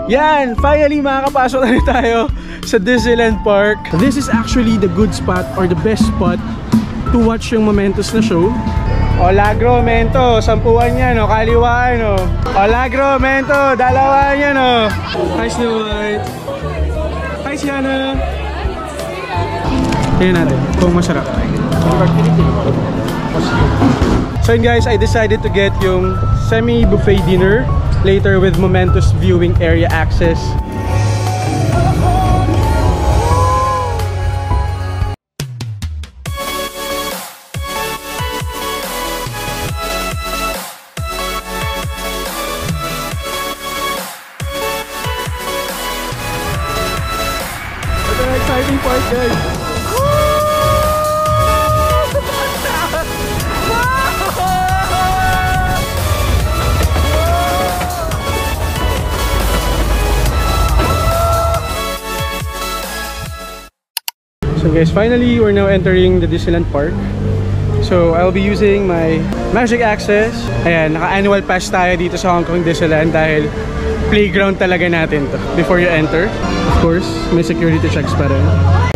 Yan! Finally, makakapasok na rin tayo sa Disneyland Park. This is actually the good spot or the best spot to watch yung Momentos na show. O, Lagro, Mento, sampuan yan, o, kaliwaan, o. O, Lagro, Mento, dalawaan yan, o. Hi, Snow White. Hi, Sienna. Tingnan natin kung masarap. So yun guys, I decided to get yung semi-buffet dinner later with Momentos viewing area access. Ito na exciting part guys. So guys, finally we're now entering the Disneyland Park. So I'll be using my Magic Access. Ayan, naka-annual pass tayo dito sa Hong Kong Disneyland dahil playground talaga natin to before you enter. Of course, may security checks pa rin.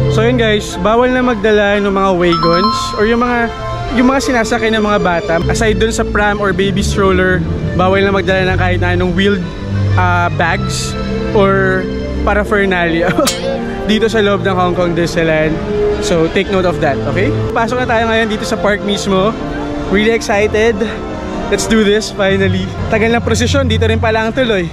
So yun guys, bawal na magdala ng mga wagons or yung mga sinasakay ng mga bata. Aside dun sa pram or baby stroller, bawal na magdala ng kahit na anong wheeled bags or paraphernalia dito sa loob ng Hong Kong Disneyland. So take note of that, okay? Pasok na tayo ngayon dito sa park mismo. Really excited. Let's do this finally. Tagal ng prosesyon, dito rin pala ang tuloy.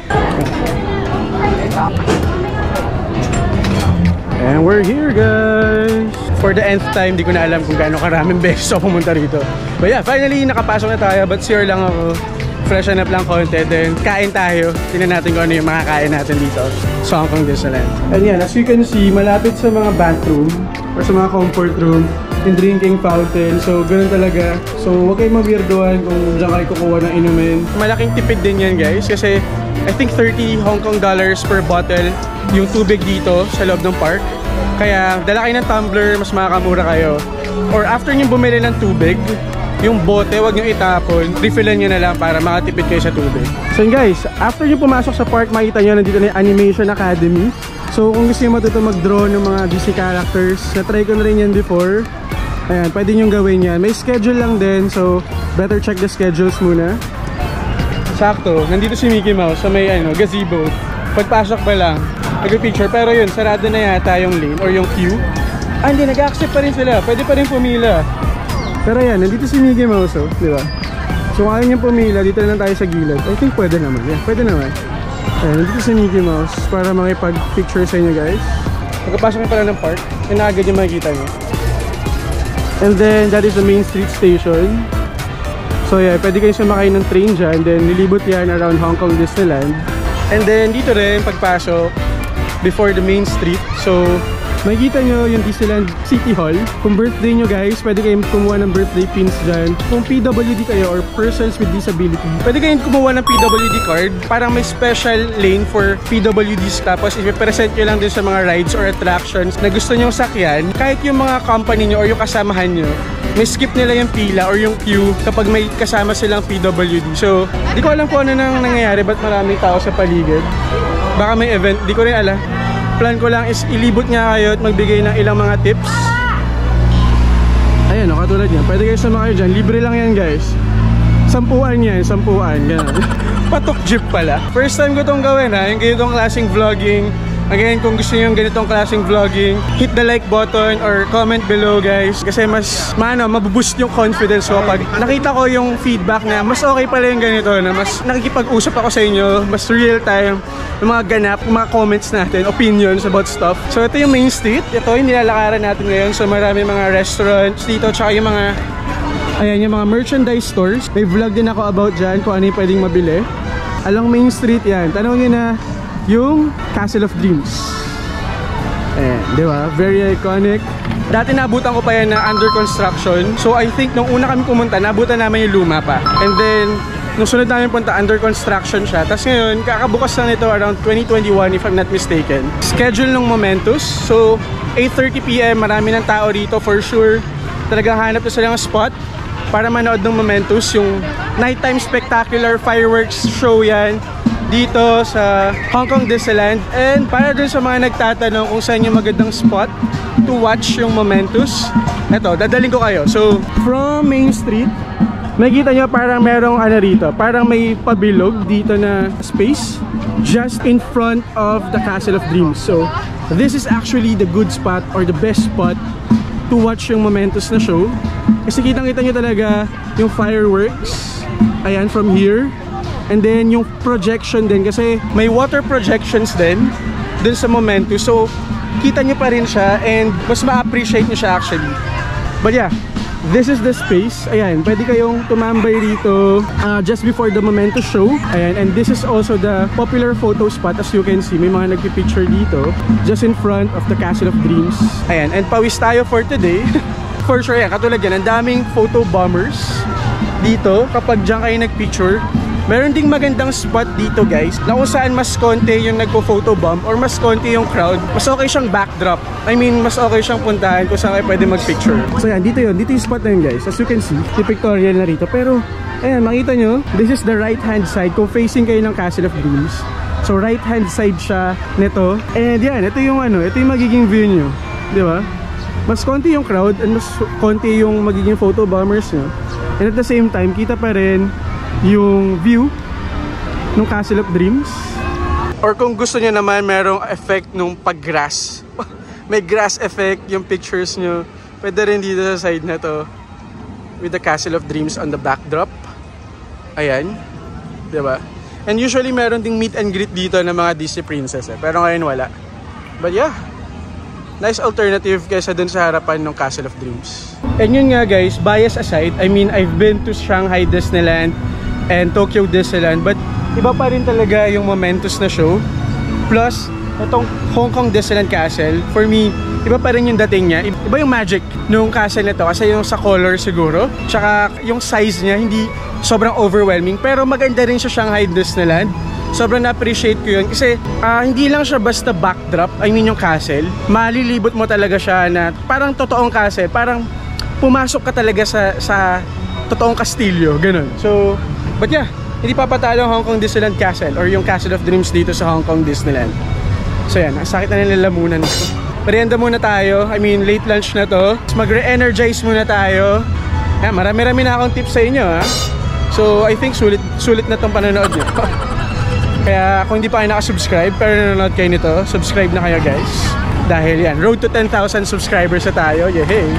And we're here guys. For the nth time, di ko na alam kung gaano karaming beses ako pumunta rito. But yeah, finally nakapasok na tayo. But sure lang ako, freshen up lang konti, then kain tayo. Tingnan natin kung ano yung makakain natin dito sa Hong Kong Disneyland. And yan, as you can see, malapit sa mga bathroom or sa mga comfort room, yung drinking fountain. So, ganun talaga. So, huwag kayong mawirdoan kung dyan kayo kukuha ng inumin. Malaking tipid din yan guys, kasi I think 30 Hong Kong dollars per bottle yung tubig dito sa loob ng park. Kaya, dala kayo ng tumbler, mas makakamura kayo. Or after nyo bumili ng tubig, yung bote, wag nyo itapon, refillan nyo na lang para makatipid kayo sa tubig. So guys, after nyo pumasok sa park, makita nyo nandito na yung Animation Academy. So kung gusto nyo matuto mag-draw ng mga Disney characters, na-try ko na rin yan before. Ayan, pwede nyo gawin yan. May schedule lang din, so better check the schedules muna. Sakto, nandito si Mickey Mouse sa may gazebo. Pagpasok pa lang, nag-picture, pero yun, sarado na yata yung lane or yung queue. Ah, hindi, nag-accept pa rin sila, pwede pa rin pumila. Pero yan, nandito si Mickey Mouse, oh, di ba? So kung ayaw niyang pumila, dito na lang tayo sa gilid. I think pwede naman, yeah, pwede naman. Ayan, nandito si Mickey Mouse para makipag-picture sa inyo guys. Pagkapasok niyo pala ng park, yun na agad yung makikita niyo. And then, that is the Main Street Station. So yeah, pwede kayo sumakay ng train dyan, then nilibot yan around Hong Kong Disneyland. And then, dito rin, pagpasok, before the Main Street. So, makikita nyo yung Disneyland City Hall. Kung birthday nyo guys, pwede kayong kumuha ng birthday pins dyan. Kung PWD kayo or persons with disability, pwede kayong kumuha ng PWD card. Parang may special lane for PWDs. Tapos ipipresent nyo lang din sa mga rides or attractions na gusto nyong sakyan. Kahit yung mga company nyo or yung kasamahan nyo, may skip nila yung pila or yung queue kapag may kasama silang PWD. So, di ko alam kung ano nang nangyayari, ba't maraming tao sa paligid. Baka may event, di ko rin alam. Plan ko lang is ilibot nga kayo at magbigay ng ilang mga tips. Ayan o, katulad yan. Pwede kayo sumakay dyan. Libre lang yan guys. Sampuan yan, sampuan. Ganun. Patok jeep pala. First time ko itong gawin ha. Yung ganitong klaseng vlogging. Again, kung gusto nyo yung ganitong klaseng vlogging, hit the like button or comment below guys. Kasi mas, mabuboost yung confidence ko pag nakita ko yung feedback na mas okay pala yung ganito, na mas nakikipag-usap ako sa inyo, mas real time, yung mga ganap, yung mga comments natin, opinions about stuff. So ito yung Main Street. Ito yung nilalakaran natin ngayon. So marami mga restaurants dito, tsaka yung mga, ayan, yung mga merchandise stores. May vlog din ako about dyan kung ano yung pwedeng mabili. Along Main Street yan. Tanongin na yung Castle of Dreams. Ayan, di ba? Very iconic. Dati nabutan ko pa yan na under construction. So I think nung una kami pumunta, nabutan namin yung luma pa. And then, nung sunod namin punta, under construction siya. Tapos ngayon, kakabukas lang ito around 2021 if I'm not mistaken. Schedule ng Momentos. So, 8:30 PM, marami ng tao dito for sure. Talagang hanap na silang spot para manood ng Momentos. Yung nighttime spectacular fireworks show yan. dito sa Hong Kong Disneyland. And para dun sa mga nagtatanong kung saan yung magandang spot to watch yung Momentus, eto, dadaling ko kayo. So, from Main Street, makikita nyo parang merong ano rito, parang may pabilog dito na space just in front of the Castle of Dreams. So, this is actually the good spot or the best spot to watch yung Momentus na show. Kasi kitang-kita nyo talaga yung fireworks, ayan, from here. And then yung projection din, kasi may water projections din dun sa Momentus. So, kita nyo pa rin siya and mas ma-appreciate nyo siya actually. But yeah, this is the space. Ayan, pwede kayong tumambay rito just before the Momentus show. Ayan, and this is also the popular photo spot. As you can see, may mga nagpipicture dito just in front of the Castle of Dreams. Ayan, and pawis tayo for today. For sure yan, katulad yan, ang daming photo bombers dito kapag dyan kayo nagpicture. Meron ding magandang spot dito guys, na kung saan mas konti yung nagpo-photo bomb or mas konti yung crowd, mas okay siyang backdrop. I mean, mas okay siyang puntahan kung saan kayo pwede mag-picture. So yan, dito yun, dito yung spot na yun guys. As you can see, yung pictorial na rito. Pero, ayan, makita nyo, this is the right hand side kung facing kayo ng Castle of Dreams. So right hand side siya nito. And yan, ito yung ano, ito yung magiging view nyo. Di ba? Mas konti yung crowd and mas konti yung magiging photo bombers nyo. And at the same time, kita pa rin yung view ng Castle of Dreams. Or kung gusto nyo naman, merong effect nung pag-grass. May grass effect yung pictures nyo. Pwede rin dito sa side na to with the Castle of Dreams on the backdrop. Ayan. Diba? And usually meron ding meet and greet dito ng mga Disney princess pero ngayon wala. But yeah, nice alternative kaysa dun sa harapan ng Castle of Dreams. And yun nga guys, bias aside, I mean, I've been to Shanghai Disneyland and Tokyo Disneyland, but iba pa rin talaga yung Momentus na show. Plus, itong Hong Kong Disneyland Castle, for me, iba pa rin yung dating niya. Iba yung magic nung castle nito kasi yung sa color siguro. Tsaka yung size niya, hindi sobrang overwhelming. Pero maganda rin siya Shanghai Disneyland. Sobrang na-appreciate ko yun kasi hindi lang siya basta backdrop, I mean yung castle. Malilibot mo talaga siya na parang totoong castle. Parang pumasok ka talaga sa totoong kastilyo, ganun. So, but yeah, hindi papatalo ang Hong Kong Disneyland Castle or yung Castle of Dreams dito sa Hong Kong Disneyland. So yan, ang sakit na nilalamunan ko. Merienda muna tayo, I mean late lunch na to. Mag-re-energize muna tayo. Yan, marami-rami na akong tips sa inyo ha. So I think sulit na tong panonood nyo. Kaya kung hindi pa kayo nakasubscribe pero nanonood kayo nito, subscribe na kayo guys. Dahil yan, road to 10,000 subscribers na tayo. Yehey!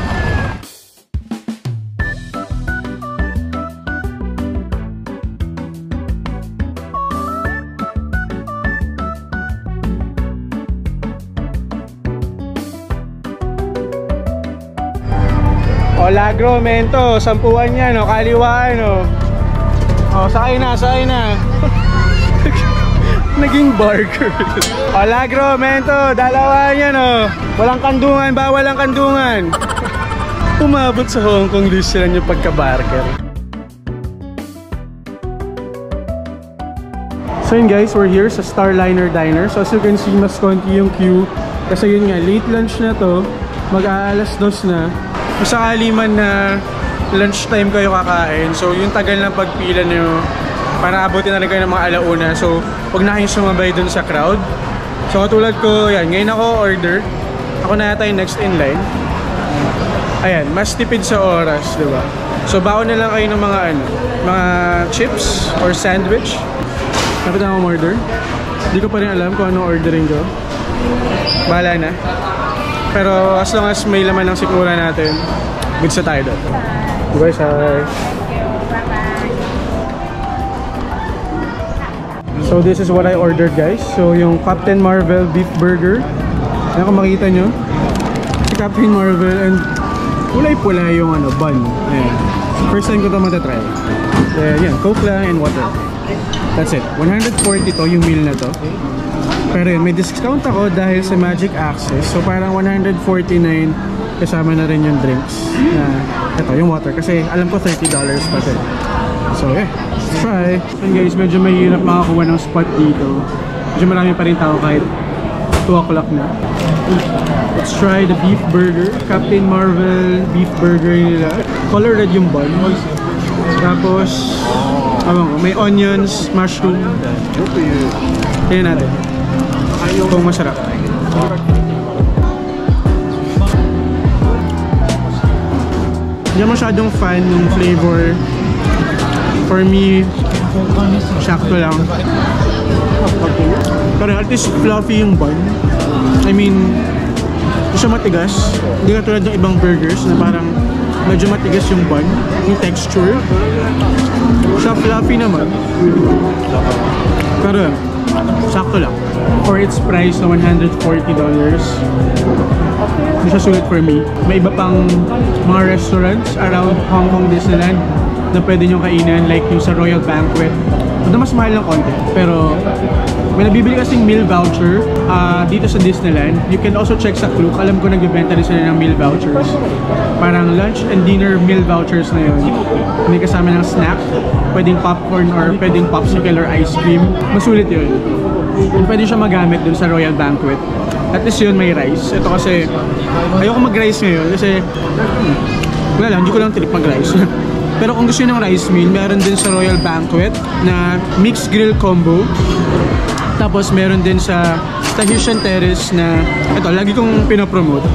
O, Lagro, Mento, sampuan yan, o, kaliwaan, o. O, sakay na. Naging barker. O, Lagro, Mento, dalawan yan, o. Walang kandungan, bawal ang kandungan. Umabot sa Hong Kong Disneyland yung pagka-barker. So yun guys, we're here sa Starliner Diner. So as you can see, mas konti yung queue. Kasi yun nga, late lunch na to. Mag-aalas 2 na. Kung sakali man na lunchtime kayo kakain, so yung tagal ng pagpila nyo, para abutin na rin kayo ng mga alauna. So huwag na kayong sumabay dun sa crowd. So katulad ko, yan, ngayon ako order. Ako na yata yung next in line. Ayan, mas tipid sa oras, diba? So baon na lang kayo ng mga mga chips or sandwich. Dapat na akong order. Hindi ko pa rin alam kung anong ordering ko. Bahala na. Pero as long as may laman ng sikmura natin, good sa tayo doon. Guys, hi! So this is what I ordered guys. So yung Captain Marvel beef burger. Ayan kung makita nyo. Si Captain Marvel and kulay-pula yung bun. Ayan. First time ko ito matatry. Yan, Coke lang and water. That's it. 140 to yung meal na to. Pero yun, may discount ako dahil sa Magic Access. So parang 149 kasama na rin yung drinks. Ito, yung water. Kasi alam ko $30 pa ito. So yeah, let's try. And guys, medyo mahirap makakuha ng spot dito. Medyo marami pa rin tao kahit 2 o'clock na. Let's try the beef burger. Captain Marvel beef burger nila. Color red yung bun. Tapos May onions, mushroom. Tingnan natin kung masarap. Hindi masyadong fan ng flavor. For me, sakto lang. Pero at least fluffy yung bun. I mean, hindi siya matigas. Hindi ka tulad ng ibang burgers na parang medyo matigas yung bun, yung texture. Siya fluffy naman. Pero sakto lang. For its price na $140, hindi siya sulit for me. May iba pang mga restaurants around Hong Kong Disneyland na pwede nyo kainan, like yung sa Royal Banquet. Ito mas mahal ng konti, pero may nabibili kasing meal voucher dito sa Disneyland. You can also check sa Klook. Alam ko nagbibenta rin sila ng meal vouchers. Parang lunch and dinner meal vouchers na yun. May kasama ng snack, pwedeng popcorn or pwedeng popsicle or ice cream. Masulit yun. Pwede siya magamit dun sa Royal Banquet. At least yun may rice. Ito kasi, ayoko mag-rice ngayon kasi wala lang, hindi ko lang trip mag-rice. Pero kung gusto nyo ng rice meal, meron din sa Royal Banquet na mixed grill combo. Tapos meron din sa Tahitian Terrace na, ito, lagi kong pinopromote.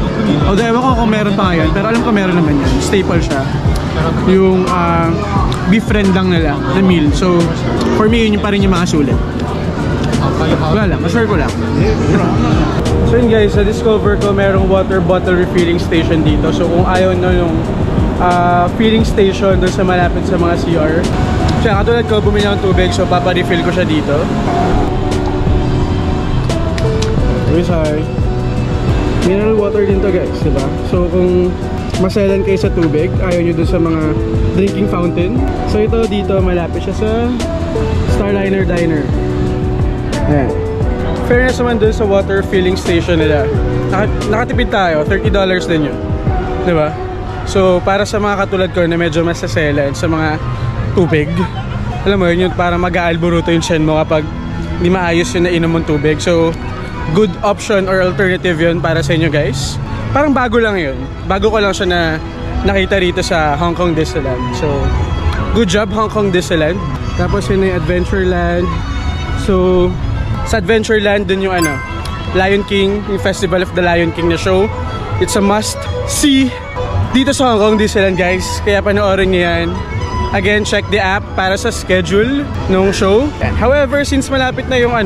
Although ewan ko kung meron pa ngayon, pero alam ko meron naman yan. Staple siya. Yung beef friend lang nila na meal. So, for me, yun pa rin yung mga sulit. Wala lang, ma-share ko lang. So yun guys, sa Discover ko, merong water bottle refilling station dito. So kung ayaw na yung filling station doon sa malapit sa mga CR. Siya, katulad ko, bumili ng tubig, so paparefill ko siya dito. Hi. Mineral water din to guys, diba? So kung maselan kayo sa tubig, ayaw nyo doon sa mga drinking fountain. So ito dito, malapit siya sa Starliner Diner. Ayan. Fairness naman doon sa water filling station nila. Nakatipid tayo, $30 din yun. Diba? So, para sa mga katulad ko na medyo masaselan sa mga tubig, alam mo yun, para mag-aalburuto yung tiyan mo kapag hindi maayos yung nainom mong tubig. So, good option or alternative yun para sa inyo guys. Parang bago lang yun. Bago ko lang siya na nakita rito sa Hong Kong Disneyland. So, good job Hong Kong Disneyland. Tapos yun yung Adventureland. So, sa Adventureland dun yung Lion King, yung Festival of the Lion King na show. It's a must see dito sa Hong Kong Disneyland guys. Kaya panoorin niyo yan. Again, check the app para sa schedule ng show. However, since malapit na yung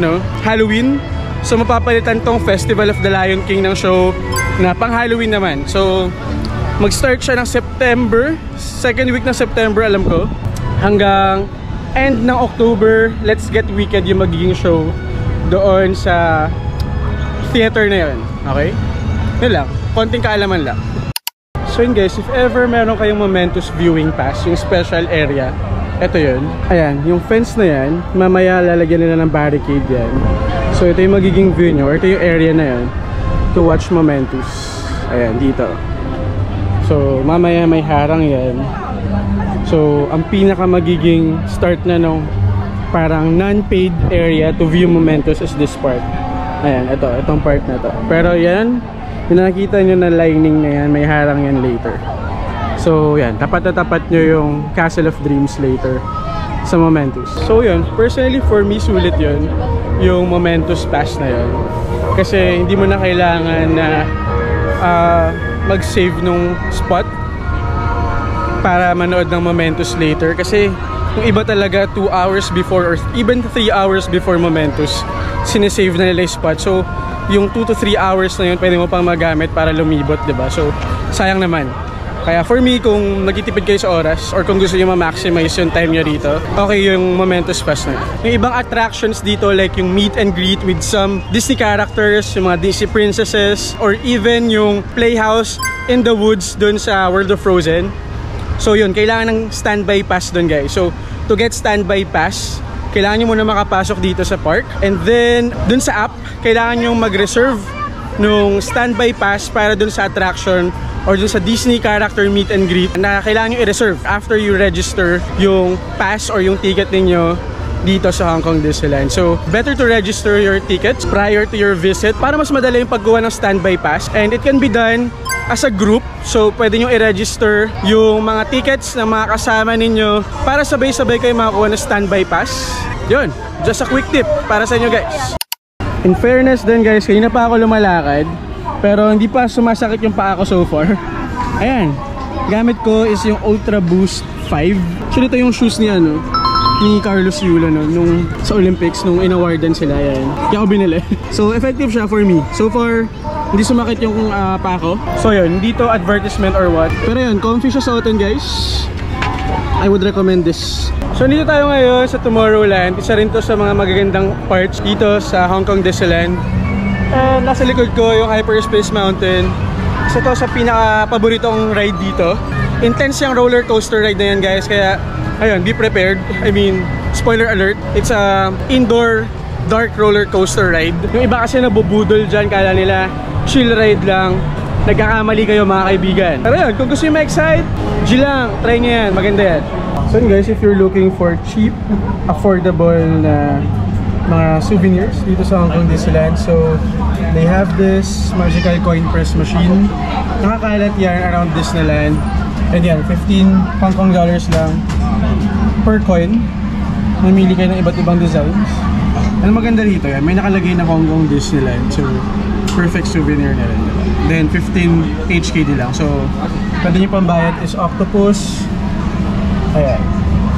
Halloween, so mapapalitan tong Festival of the Lion King ng show na pang Halloween naman. So, mag-start siya ng September, second week ng September alam ko, hanggang end ng October. Let's Get Wicked yung magiging show doon sa theater na yun. Okay? Yun lang, konting kaalaman lang. So yun guys, if ever meron kayong Momentus viewing pass, yung special area, ito yun. Ayan, yung fence na yan, mamaya lalagyan nila ng barricade yan. So ito yung magiging view nyo, or ito yung area na yan to watch Momentus. Ayan, dito. So mamaya may harang yan. So ang pinaka magiging start na nung parang non-paid area to view Momentus is this part. Ayan, itong part na to. Pero yan, yung nakikita nyo na lining na yan, may harang yan later. So yan, tapat na tapat nyo yung Castle of Dreams later sa Momentus. So yun, personally for me sulit yun, yung Momentus pass na yun. Kasi hindi mo na kailangan na mag-save nung spot para manood ng Momentus later. Kasi yung iba talaga 2 hours before or even 3 hours before Momentus, sinesave na nila yung spot. So yung 2 to 3 hours na yun, pwede mo pang magamit para lumibot, diba? So, sayang naman. Kaya for me, kung nagtitipid kayo sa oras or kung gusto nyo ma-maximize yung time nyo rito, okay yung Momentus Pass na. Yung ibang attractions dito, like yung meet and greet with some Disney characters, yung mga Disney princesses, or even yung playhouse in the woods dun sa World of Frozen. So yun, kailangan ng standby pass dun guys. So, to get standby pass, kailangan nyo muna makapasok dito sa park. And then, dun sa app, kailangan nyo mag-reserve nung standby pass para dun sa attraction or dun sa Disney character meet and greet na kailangan nyo i-reserve. After you register yung pass or yung ticket ninyo dito sa Hong Kong Disneyland. So, better to register your tickets prior to your visit para mas madali yung paggawa ng standby pass. And it can be done as a group. So, pwede nyo i-register yung mga tickets ng mga kasama ninyo para sabay-sabay kayo makakuha ng standby pass. Yun, just a quick tip para sa inyo guys. In fairness din guys, kanina pa ako lumalakad pero hindi pa sumasakit yung paa ko so far. Ayan, gamit ko is yung Ultra Boost 5. Actually, ito yung shoes niya, no? Ni Carlos Yulo, no? Nung sa Olympics, nung in-awardan sila, yan. Kaya ako binili. So, effective siya for me. So far, hindi sumakit yung paa ko. So, yun. Hindi to advertisement or what. Pero yun, comfy siya sa atin, guys. I would recommend this. So, dito tayo ngayon sa Tomorrowland. Isa rin to sa mga magagandang parts dito sa Hong Kong Disneyland. And nasa likod ko yung Hyperspace Mountain. Isa to sa pinaka-paboritong ride dito. Intense yung roller coaster ride na yan, guys. Kaya, ayun, be prepared. I mean, spoiler alert, it's a indoor dark roller coaster ride. Yung iba kasi nabubudol dyan, kala nila chill ride lang. Nagkakamali kayo mga kaibigan. Pero yun, kung gusto nyo ma-excite, G lang, try nyo yan, maganda yan. So yun guys, if you're looking for cheap, affordable na mga souvenirs dito sa Hong Kong Disneyland, so they have this magical coin press machine. Nakakalat yan around Disneyland. And yan, 15 Hong Kong dollars lang per coin. Mamili kayo ng iba't ibang designs. Ano maganda rito yan, may nakalagay na Hong Kong Disneyland. So, perfect souvenir na rin. Then, 15 HKD lang. So, pwede nyo pambayad is octopus. Ayan.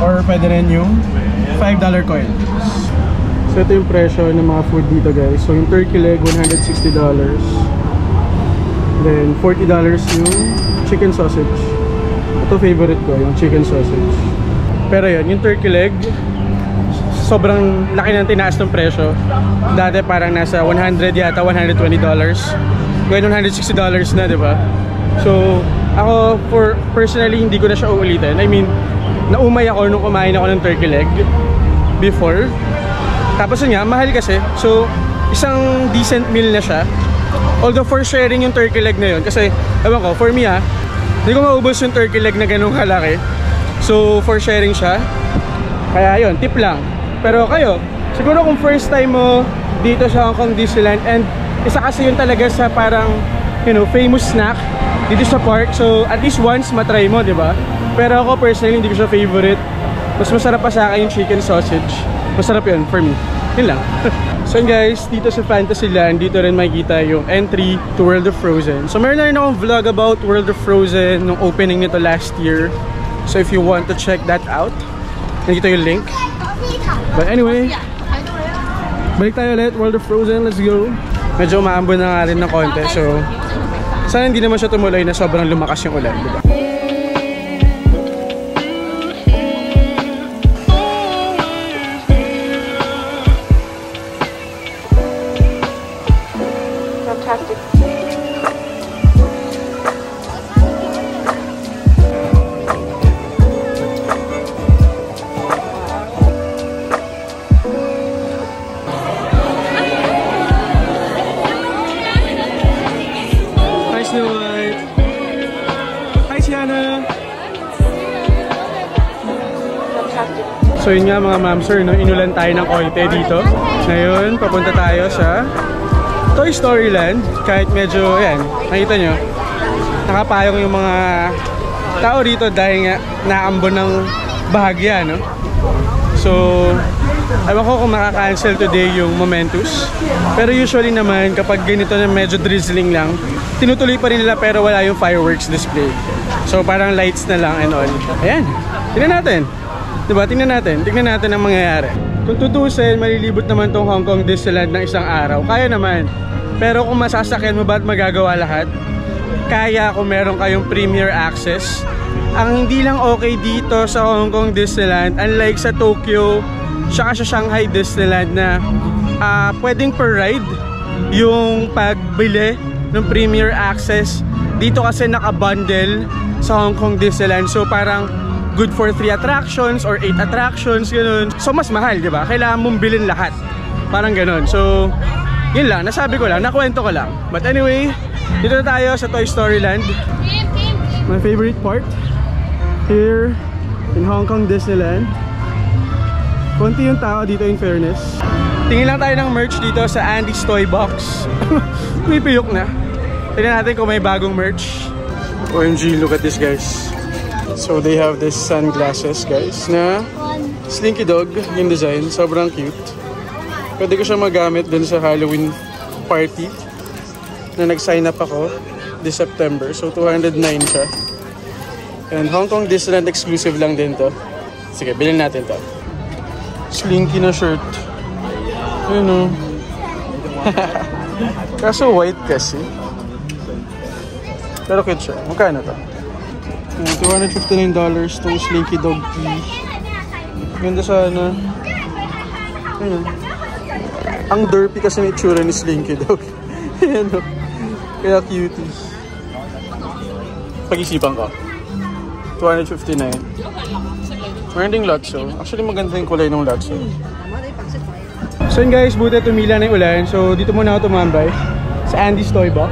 Or pwede rin yung $5 coins. So, ito yung presyo ng mga food dito guys. So, yung turkey leg, $160. Then, $40 yung chicken sausage. Ito favorite ko, yung chicken sausage. Pero yun, yung turkey leg, sobrang laki ng tinaas ng presyo. Dati parang nasa 100 yata, $120. Ngayon $160 na, diba? So, ako, personally, hindi ko na siya uulitin. I mean, naumay ako nung kumain ako ng turkey leg before. Tapos yun nga, mahal kasi. So, isang decent meal na siya. Although for sharing yung turkey leg na yun, kasi, ewan ko, for me hindi ko maubos yung turkey leg na ganun kalaki. So, for sharing siya. Kaya yun, tip lang. Pero kayo, siguro kung first time mo dito sa Hong Kong Disneyland, and isa kasi yun talaga sa parang, you know, famous snack dito sa park. So, at least once matry mo, di ba? Pero ako personally, hindi ko siya favorite. Mas masarap pa sa akin yung chicken sausage. Masarap yun for me. Yun lang. So guys, dito sa Fantasyland, dito rin makikita yung entry to World of Frozen. So meron na rin akong vlog about World of Frozen nung opening nito last year. So if you want to check that out, nandito yung link. But anyway, balik tayo ulit, World of Frozen, let's go. Medyo umaambon na nga rin ng konti. So sana hindi naman siya tumuloy na sobrang lumakas yung ulan, diba? So yun nga mga ma'am sir, no? Inulan tayo ng konti dito. Ngayon, papunta tayo sa Toy Story Land. Kahit medyo, yan, nakita nyo, nakapayong yung mga tao dito dahil nga naambon ng bahagya, no? So, ewan ko kung makaka-cancel today yung Momentus. Pero usually naman, kapag ganito na medyo drizzling lang, tinutuloy pa rin nila pero wala yung fireworks display. So parang lights na lang and all. Ayan, tingnan natin. Diba? Tingnan natin ang mangyayari. Kung tutusin, malilibot naman tong Hong Kong Disneyland ng isang araw. Kaya naman. Pero kung masasakyan mo ba't magagawa lahat? Kaya kung meron kayong premier access. Ang hindi lang okay dito sa Hong Kong Disneyland, unlike sa Tokyo, saka sa Shanghai Disneyland na pwedeng per ride yung pagbili ng premier access. Dito kasi naka-bundle sa Hong Kong Disneyland. So parang good for 3 attractions or 8 attractions, ganun. So mas mahal, di ba? Kailangan mong bilhin lahat. Parang ganun. So, yun lang. Nasabi ko lang. Nakwento ko lang. But anyway, dito na tayo sa Toy Story Land. My favorite part here in Hong Kong Disneyland. Konti yung tao dito in fairness. Tingin lang tayo ng merch dito sa Andy's Toy Box. May piyok na. Tingnan natin kung may bagong merch. OMG, look at this guys. So they have this sunglasses guys na Slinky Dog yung design. Sobrang cute. Pwede ko siya magamit dun sa Halloween party na nag-sign up ako this September. So 209 siya. And Hong Kong Disneyland exclusive lang din to. Sige, bilhin natin to. Slinky na shirt. Ayun o. Kaso white kasi. Pero cute siya. Magkano to? $259 tong Slinky Dog tee. Ganda sana. Ayun. Ang derpy kasi may itsura ni Slinky Dog. Ayan o. Kaya cutie. Pag-isipan ko. 259. Meron ding Lotso. Actually maganda yung kulay ng Lotso. So yun guys, buti tumila na yung ulan. So dito muna ako tumambay sa Andy's Toy Box.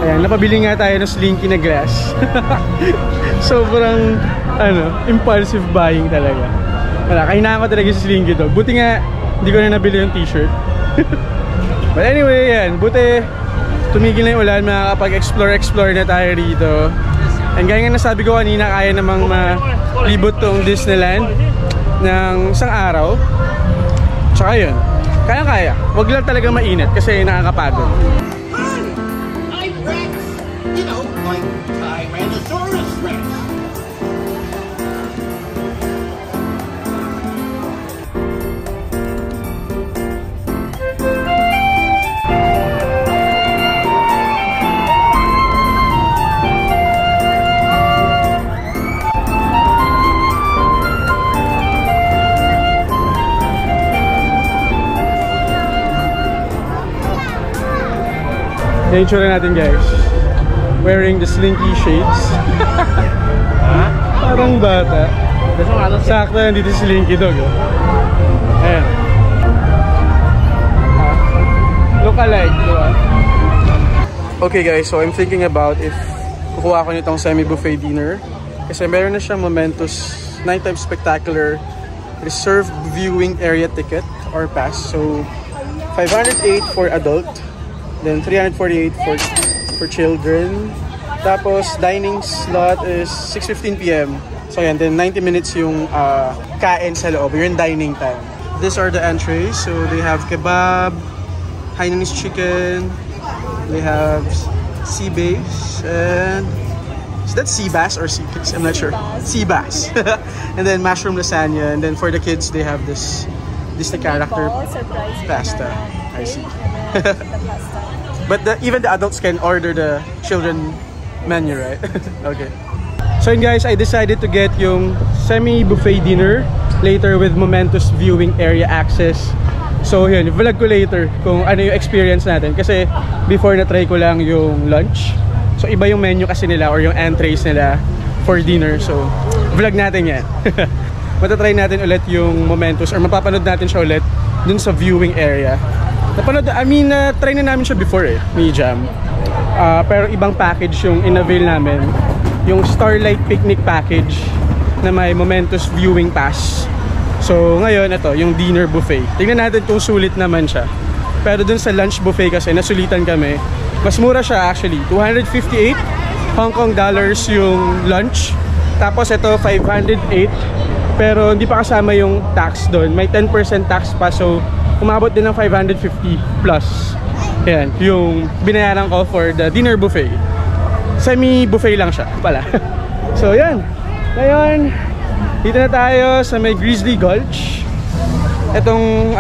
Ayan, napabili nga tayo ng Slinky na glass. Sobrang, impulsive buying talaga. Wala, kahinaan ko talaga si Slinky Dog. Buti nga, hindi ko na nabili yung t-shirt. But anyway, yan. Buti, tumigil na yung ulan. Makakapag-explore na tayo rito. And gaya nga nasabi ko kanina, kaya namang malibot tong Disneyland ng isang araw. Tsaka yun, kaya-kaya. Huwag lang talaga mainit kasi nakakapagod. Yung itsura natin guys, wearing the Slinky shades. Parang bata. Sakto yan dito si Slinky Dog. Ayan. Look alike, diba? Okay guys, so I'm thinking about if kukuha ko nitong semi-buffet dinner. Kasi meron na siyang Momentos Nighttime Spectacular reserved viewing area ticket or pass. So 508 for adult. Then 348 for children. Tapos dining slot is 6:15 PM. So yan, then 90 minutes yung kain sa loob, yung dining time. These are the entrees. So they have kebab, Hainanese chicken, they have sea bass, and is that sea bass or sea bass? I'm not sure. Sea bass. And then mushroom lasagna, and then for the kids they have this Disney character pasta. I see. But even the adults can order the children menu, right? Okay. So yun guys, I decided to get yung semi-buffet dinner later with Momentos viewing area access. So yun, vlog ko later kung ano yung experience natin. Kasi before na-try ko lang yung lunch. So iba yung menu kasi nila or yung entrees nila for dinner. So vlog natin yan. Matatry natin ulit yung Momentos or mapapanood natin siya ulit dun sa viewing area. Try na namin siya before ni Jam. Pero ibang package yung in-avail namin. Yung Starlight Picnic package na may Momentos Viewing Pass. So ngayon, ito, yung dinner buffet. Tingnan natin kung sulit naman siya. Pero dun sa lunch buffet kasi, nasulitan kami. Mas mura siya actually. 258 Hong Kong dollars yung lunch. Tapos ito, 508. Pero hindi pa kasama yung tax doon. May 10% tax pa. So umabot din ng 550 plus. Ayan, yung binayaran ko for the dinner buffet. Semi-buffet lang siya pala. So yan. Ngayon, dito na tayo sa may Grizzly Gulch. Itong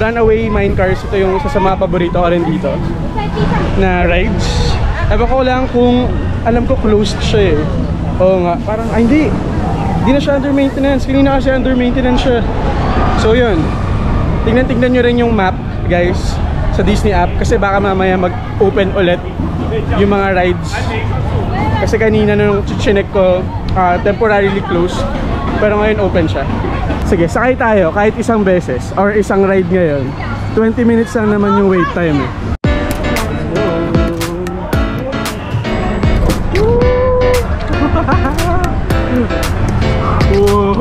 runaway mine cars. Ito yung isa sa mga paborito ko rin dito na rides. Ewan ko lang kung alam ko closed siya Oo nga, parang hindi na siya under maintenance. Kanina kasi under maintenance siya. So yun, tignan nyo rin yung map guys sa Disney app kasi baka mamaya mag-open ulit yung mga rides. Kasi kanina nung chinek ko, temporarily closed, pero ngayon open siya. Sige, sakay tayo kahit isang beses or isang ride ngayon. 20 minutes lang naman yung wait time Whoa.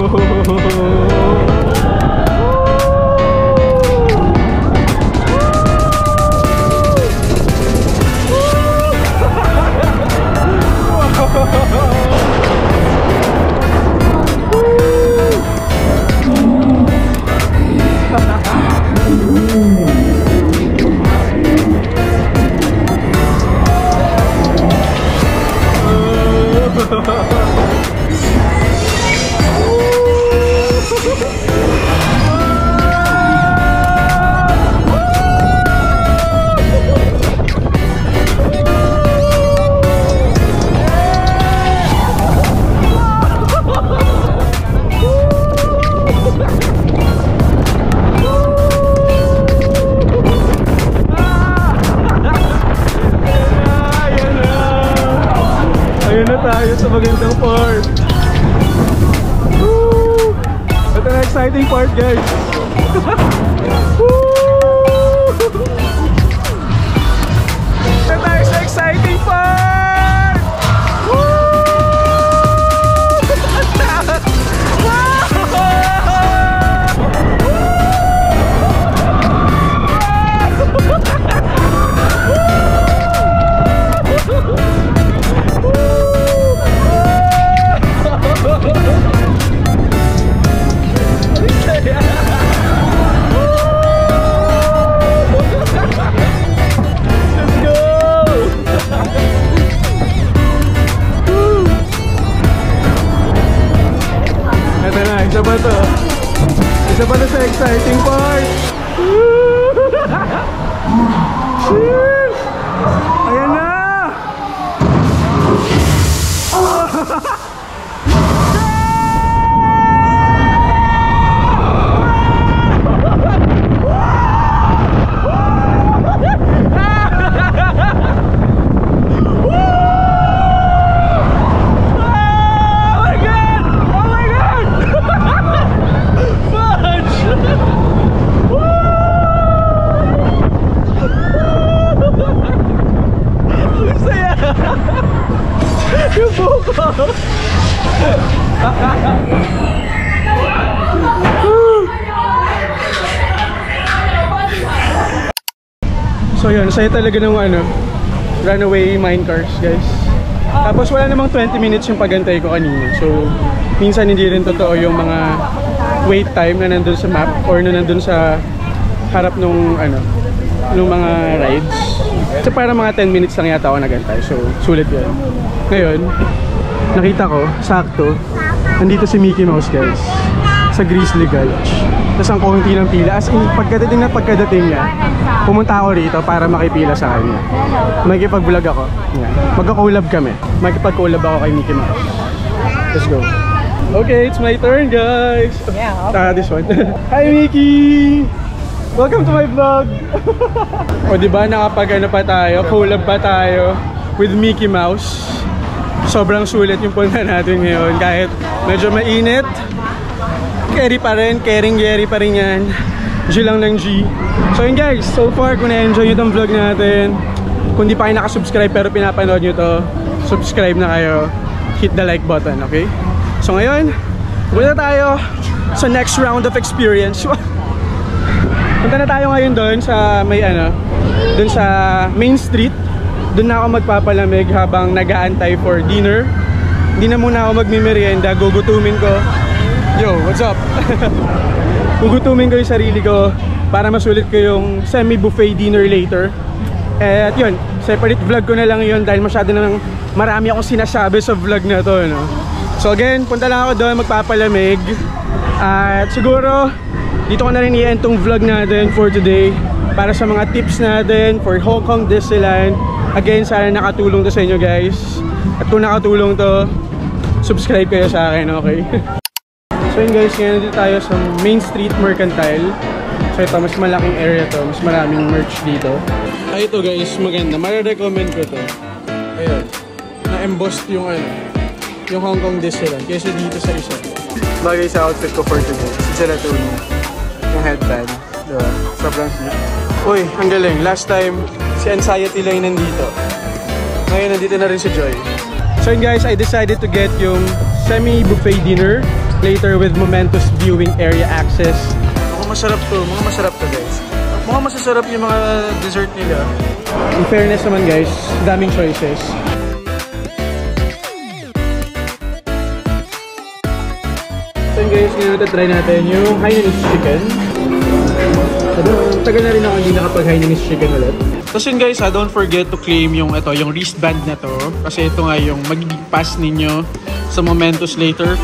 part, guys. Ito tayo sa exciting part! Isa pa to sa exciting part. Ayan na. Yung buko. So yun, saya talaga ng runaway mine cars, guys. Tapos wala namang 20 minutes yung pagantay ko kanina. So minsan hindi rin totoo yung mga wait time na nandun sa map or na nandun sa harap nung nung mga rides. So para mga 10 minutes lang yata ako nagantay. So sulit yun. Ngayon, nakita ko, sakto, nandito si Mickey Mouse, guys, sa Grizzly Gulch. Tapos ang konti ng pila. As in, pagkadating niya, pumunta ako rito para makipila sa kanya. Makikipag-vlog ako. Yan. Magka-collab kami. Makikipag-collab ako kay Mickey Mouse. Let's go. Okay, it's my turn, guys. Yeah. This one. Hi, Mickey! Welcome to my vlog! O diba, nakapag pa tayo, collab pa tayo with Mickey Mouse. Sobrang sulit yung punta natin ngayon. Kahit medyo mainit, carry pa rin, caring-carry pa rin yan. G lang ng G. So yun, guys, so far kung na-enjoy nyo itong vlog natin, kung di pa kayo nakasubscribe pero pinapanood nyo to, subscribe na kayo, hit the like button, okay? So ngayon, punta tayo sa next round of experience. Punta na tayo ngayon doon sa may doon sa Main Street. Doon na ako magpapalamig habang nag-aantay for dinner. Hindi na muna ako magmimerienda, gugutumin ko. Yo, what's up? Gugutumin ko yung sarili ko para masulit ko yung semi-buffet dinner later. At yun, separate vlog ko na lang yun dahil masyado nang marami akong sinasabi sa vlog na to, no? So again, punta lang ako doon, magpapalamig. At siguro, dito ko na rin i-end tong vlog natin for today para sa mga tips natin for Hong Kong Disneyland. Again, sana nakatulong to sa inyo, guys. At kung nakatulong to, subscribe kayo sa akin, okay? So yun, guys, ngayon dito tayo sa Main Street Mercantile. So ito, mas malaking area to, mas maraming merch dito. Ay, ito guys, maganda. Mare-recommend ko to. Ayun, na-embossed yung yung Hong Kong Disneyland kaysa dito sa isa. Bagay sa outfit ko for today. Si Gelatoni. Yung headband. Diba? Sobrang cute. Uy, ang galing. Last time, si Anxiety lang nandito. Ngayon, nandito na rin si Joy. So yun, guys, I decided to get yung semi-buffet dinner later with momentous viewing area access. Mukhang masarap to. Mukhang masarap to, guys. Mukhang masasarap yung mga dessert nila. In fairness naman, guys, daming choices. So yun, guys, ngayon try natin yung Hainanese chicken. Tagal na rin ako hindi nakapag-Hainanese chicken ulit. Tapos yun, guys, don't forget to claim yung yung wristband na to. Kasi ito nga yung magiging pass ninyo sa Momentos later.